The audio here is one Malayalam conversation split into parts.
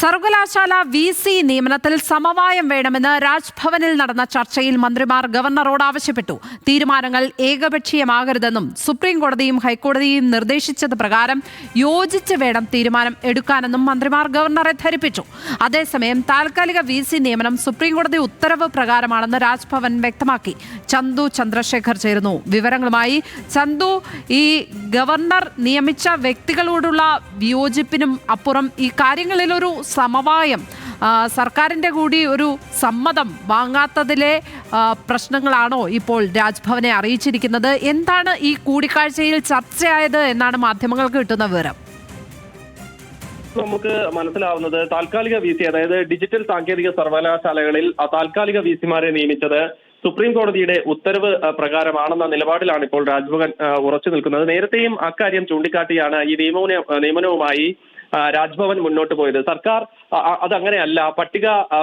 സർവകലാശാല VC നിയമനത്തിൽ സമവായം വേണമെന്ന് രാജ്ഭവനിൽ നടന്ന ചർച്ചയിൽ മന്ത്രിമാർ ഗവർണറോട് ആവശ്യപ്പെട്ടു. തീരുമാനങ്ങൾ ഏകപക്ഷീയമാകരുതെന്നും സുപ്രീം കോടതിയും ഹൈക്കോടതിയും നിർദ്ദേശിച്ചത് പ്രകാരം യോജിച്ച് വേണം തീരുമാനം എടുക്കാനെന്നും മന്ത്രിമാർ ഗവർണറെ ധരിപ്പിച്ചു. അതേസമയം താൽക്കാലിക VC നിയമനം സുപ്രീം കോടതി ഉത്തരവ് പ്രകാരമാണെന്ന് രാജ്ഭവൻ വ്യക്തമാക്കി. ചന്തു ചന്ദ്രശേഖർ ചേരുന്നു വിവരങ്ങളുമായി. ചന്തു, ഈ ഗവർണർ നിയമിച്ച വ്യക്തികളോടുള്ള വിയോജിപ്പിനും അപ്പുറം ഈ കാര്യങ്ങളിൽ ഒരു സമവായം, സർക്കാരിന്റെ കൂടി ഒരു സമ്മതം വാങ്ങാത്തതിലെ പ്രശ്നങ്ങളാണോ ഇപ്പോൾ രാജ്ഭവനെ അറിയിച്ചിരിക്കുന്നത്? എന്താണ് ഈ കൂടിക്കാഴ്ചയിൽ ചർച്ചയായത് എന്നാണ് മാധ്യമങ്ങൾക്ക് കിട്ടുന്ന വിവരം? നമുക്ക് മനസ്സിലാവുന്നത് താൽക്കാലിക VC, അതായത് ഡിജിറ്റൽ സാങ്കേതിക സർവകലാശാലകളിൽ താൽക്കാലിക VCമാരെ നിയമിച്ചത് സുപ്രീം കോടതിയുടെ ഉത്തരവ് പ്രകാരമാണെന്ന നിലപാടിലാണ് ഇപ്പോൾ രാജ്ഭവൻ ഉറച്ചു നിൽക്കുന്നത്. നേരത്തെയും അക്കാര്യം ചൂണ്ടിക്കാട്ടിയാണ് ഈ നിയമനവുമായി രാജ്ഭവൻ മുന്നോട്ട് പോയത്. സർക്കാർ അതങ്ങനെയല്ല,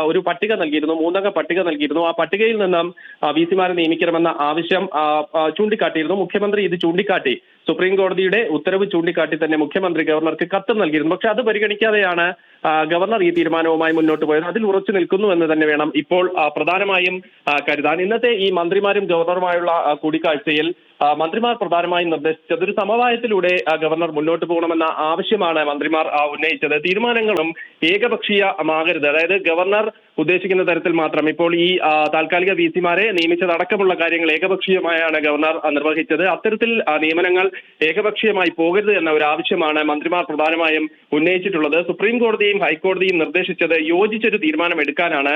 ഒരു പട്ടിക നൽകിയിരുന്നു, 3 അംഗ പട്ടിക നൽകിയിരുന്നു. ആ പട്ടികയിൽ നിന്നും VCമാരെ നിയമിക്കണമെന്ന ആവശ്യം ചൂണ്ടിക്കാട്ടിയിരുന്നു. മുഖ്യമന്ത്രി ഇത് ചൂണ്ടിക്കാട്ടി, സുപ്രീം കോടതിയുടെ ഉത്തരവ് ചൂണ്ടിക്കാട്ടി തന്നെ മുഖ്യമന്ത്രി ഗവർണർക്ക് കത്ത് നൽകിയിരുന്നു. പക്ഷെ അത് പരിഗണിക്കാതെയാണ് ഗവർണർ ഈ തീരുമാനവുമായി മുന്നോട്ട് പോയത്. അതിൽ ഉറച്ചു നിൽക്കുന്നു എന്ന് തന്നെ വേണം ഇപ്പോൾ പ്രധാനമായും കരുതാൻ. ഇന്നത്തെ ഈ മന്ത്രിമാരും ഗവർണറുമായുള്ള കൂടിക്കാഴ്ചയിൽ മന്ത്രിമാർ പ്രധാനമായും നിർദ്ദേശിച്ചത് ഒരു സമവായത്തിലൂടെ ഗവർണർ മുന്നോട്ട് പോകണമെന്ന ആവശ്യമാണ് മന്ത്രിമാർ ഉന്നയിച്ചത്. തീരുമാനങ്ങളും ഏകപക്ഷീയമാകരുത്, അതായത് ഗവർണർ ഉദ്ദേശിക്കുന്ന തരത്തിൽ മാത്രം. ഇപ്പോൾ ഈ താൽക്കാലിക VCമാരെ നിയമിച്ചതടക്കമുള്ള കാര്യങ്ങൾ ഏകപക്ഷീയമായാണ് ഗവർണർ നിർവഹിച്ചത്. അത്തരത്തിൽ നിയമനങ്ങൾ ഏകപക്ഷീയമായി പോകരുത് എന്ന ഒരു ആവശ്യമാണ് മന്ത്രിമാർ പ്രധാനമായും ഉന്നയിച്ചിട്ടുള്ളത്. സുപ്രീം കോടതിയും ഹൈക്കോടതിയും നിർദ്ദേശിച്ചത് യോജിച്ചൊരു തീരുമാനം എടുക്കാനാണ്.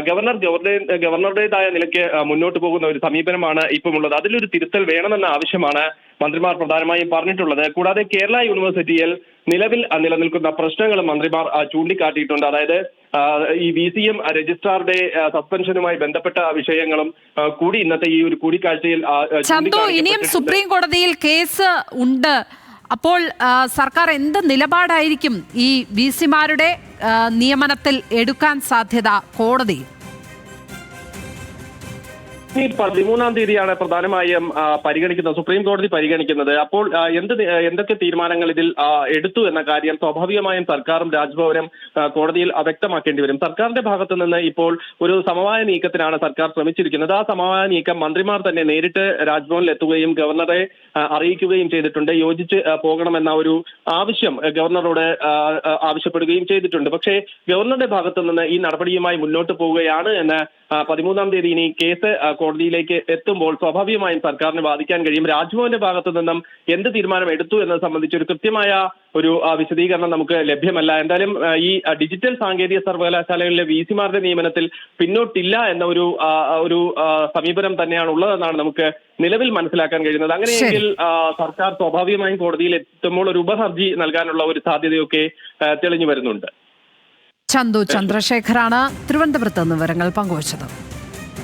ഗവർണറുടേതായ നിലയ്ക്ക് മുന്നോട്ട് പോകുന്ന ഒരു സമീപനമാണ് ഇപ്പം ഉള്ളത്. അതിലൊരു തിരുത്തൽ വേണമെന്ന ആവശ്യമാണ് മന്ത്രിമാർ പ്രധാനമായും പറഞ്ഞിട്ടുള്ളത്. കൂടാതെ കേരള യൂണിവേഴ്സിറ്റിയിൽ നിലവിൽ നിലനിൽക്കുന്ന പ്രശ്നങ്ങളും മന്ത്രിമാർ ചൂണ്ടിക്കാട്ടിയിട്ടുണ്ട്. അതായത് ഈ VCയും രജിസ്ട്രാറുടെ സസ്പെൻഷനുമായി ബന്ധപ്പെട്ട വിഷയങ്ങളും കൂടി ഇന്നത്തെ ഈ ഒരു കൂടിക്കാഴ്ചയിൽ ഇനിയും സുപ്രീം കോടതിയിൽ കേസ് ഉണ്ട്. അപ്പോൾ സർക്കാർ എന്ത് നിലപാടായിരിക്കും ഈ VCമാരുടെ നിയമനത്തിൽ എടുക്കാൻ സാധ്യത കോടതി? ഈ 13-ാം തീയതിയാണ് പ്രധാനമായും പരിഗണിക്കുന്നത്, സുപ്രീം കോടതി പരിഗണിക്കുന്നത്. അപ്പോൾ എന്തൊക്കെ തീരുമാനങ്ങൾ ഇതിൽ എടുത്തു എന്ന കാര്യം സ്വാഭാവികമായും സർക്കാരും രാജ്ഭവനും കോടതിയിൽ വ്യക്തമാക്കേണ്ടി വരും. സർക്കാരിന്റെ ഭാഗത്തു നിന്ന് ഇപ്പോൾ ഒരു സമവായ നീക്കത്തിനാണ് സർക്കാർ ശ്രമിച്ചിരിക്കുന്നത്. ആ സമവായ നീക്കം മന്ത്രിമാർ തന്നെ നേരിട്ട് രാജ്ഭവനിൽ എത്തുകയും ഗവർണറെ അറിയിക്കുകയും ചെയ്തിട്ടുണ്ട്. യോജിച്ച് പോകണമെന്ന ഒരു ആവശ്യം ഗവർണറോട് ആവശ്യപ്പെടുകയും ചെയ്തിട്ടുണ്ട്. പക്ഷേ ഗവർണറുടെ ഭാഗത്തു നിന്ന് ഈ നടപടിയുമായി മുന്നോട്ട് പോവുകയാണ് എന്ന് 13-ാം തീയതി ഇനി കേസ് കോടതിയിലേക്ക് എത്തുമ്പോൾ സ്വാഭാവികമായും സർക്കാരിന് വാദിക്കാൻ കഴിയും. രാജ്ഭവന്റെ ഭാഗത്തു നിന്നും എന്ത് തീരുമാനം എടുത്തു എന്നത് സംബന്ധിച്ച് ഒരു കൃത്യമായ ഒരു വിശദീകരണം നമുക്ക് ലഭ്യമല്ല. എന്തായാലും ഈ ഡിജിറ്റൽ സാങ്കേതിക സർവകലാശാലകളിലെ VCമാരുടെ നിയമനത്തിൽ പിന്നോട്ടില്ല എന്ന ഒരു സമീപനം തന്നെയാണ് ഉള്ളതെന്നാണ് നമുക്ക് നിലവിൽ മനസ്സിലാക്കാൻ കഴിയുന്നത്. അങ്ങനെയെങ്കിൽ സർക്കാർ സ്വാഭാവികമായും കോടതിയിൽ എത്തുമ്പോൾ ഒരു ഉപഹർജി നൽകാനുള്ള ഒരു സാധ്യതയൊക്കെ തെളിഞ്ഞു വരുന്നുണ്ട്. ചന്തു ചന്ദ്രശേഖറാണ് തിരുവനന്തപുരത്ത് നിന്ന് വിവരങ്ങൾ പങ്കുവച്ചത്.